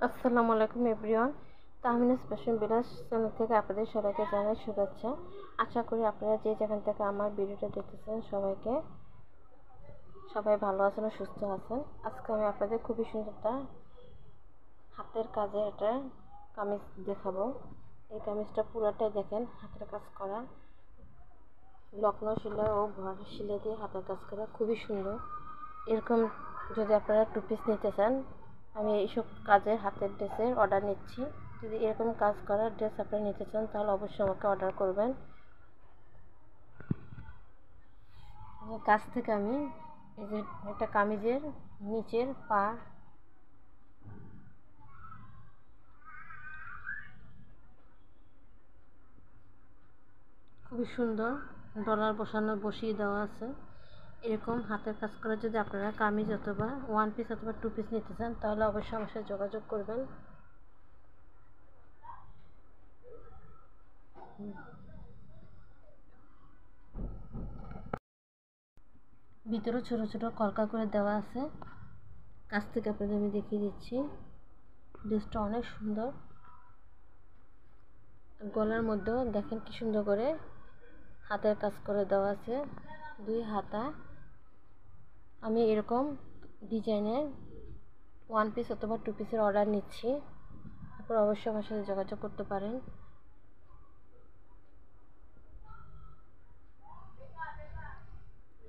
আসসালামু আলাইকুম everyone. Tahmina's fashion বিলাস channel থেকে আপনাদের সবাইকে জানাই শুভেচ্ছা। আশা করি আপনারা যে যেখান থেকে আমার ভিডিওটা দেখতেছেন সবাই ভালো আছেন ও সুস্থ আছেন। আজকে আমি আপনাদের খুবই সুন্দর একটা হাতের কাজের একটা কামিজ দেখাবো। এই কামিজটা পুরোটাই দেখেন হাতের কাজ করা, লখনৌ সেলাই ও ভর সেলাই দিয়ে হাতের কাজ করা, খুবই সুন্দর। এরকম যদি আপনারা টু পিস নিতে চান, আমি এইসব কাজের হাতের ড্রেসের অর্ডার নিচ্ছি। যদি এরকম কাজ করা ড্রেস আপনারা নিতে চান তাহলে অবশ্যই আমাকে অর্ডার করবেন। কাছ থেকে আমি এই যে একটা কামিজের নিচের পা খুবই সুন্দর ডলার বসিয়ে দেওয়া আছে। এরকম হাতের কাজ করে যদি আপনারা কামিজ অথবা ওয়ান পিস অথবা টু পিস নিতে চান তাহলে অবশ্যই আমার সাথে যোগাযোগ করবেন। ভিতরে ছোট ছোট কলকা করে দেওয়া আছে। কাছ থেকে আপনাদের আমি দেখিয়ে দিচ্ছি। ড্রেসটা অনেক সুন্দর। গলার মধ্যেও দেখেন কি সুন্দর করে হাতের কাজ করে দেওয়া আছে, দুই হাতা। আমি এরকম ডিজাইনের ওয়ান পিস অথবা টু পিসের অর্ডার নিচ্ছি, তারপর অবশ্যই আমার সাথে যোগাযোগ করতে পারেন।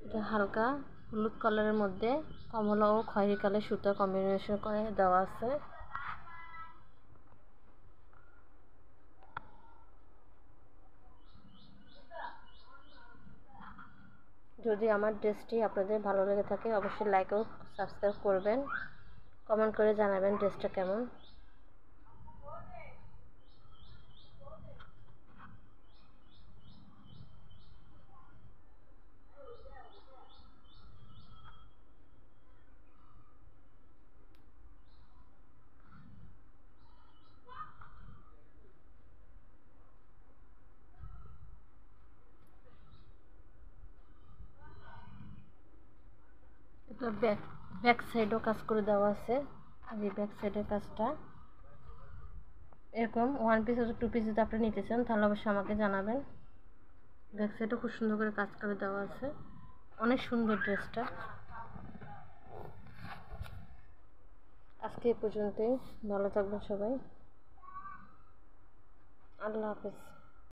এটা হালকা হলুদ কালারের মধ্যে কমলা ও খয়েরি কালার সুতা কম্বিনেশন করে দেওয়া আছে। যদি আমার ড্রেসটি আপনাদের ভালো লেগে থাকে অবশ্যই লাইক ও সাবস্ক্রাইব করবেন, কমেন্ট করে জানাবেন ড্রেসটা কেমন। এটা ব্যাক সাইডও কাজ করে দেওয়া আছে। যে ব্যাক সাইডের কাজটা এরকম ওয়ান পিস অথবা টু পিস যদি আপনি নিতে চান তাহলে অবশ্যই আমাকে জানাবেন। ব্যাক সাইডও খুব সুন্দর করে কাজ করে দেওয়া আছে, অনেক সুন্দর ড্রেসটা। আজকে এই পর্যন্তই। ভালো থাকবেন সবাই। আল্লাহ হাফেজ।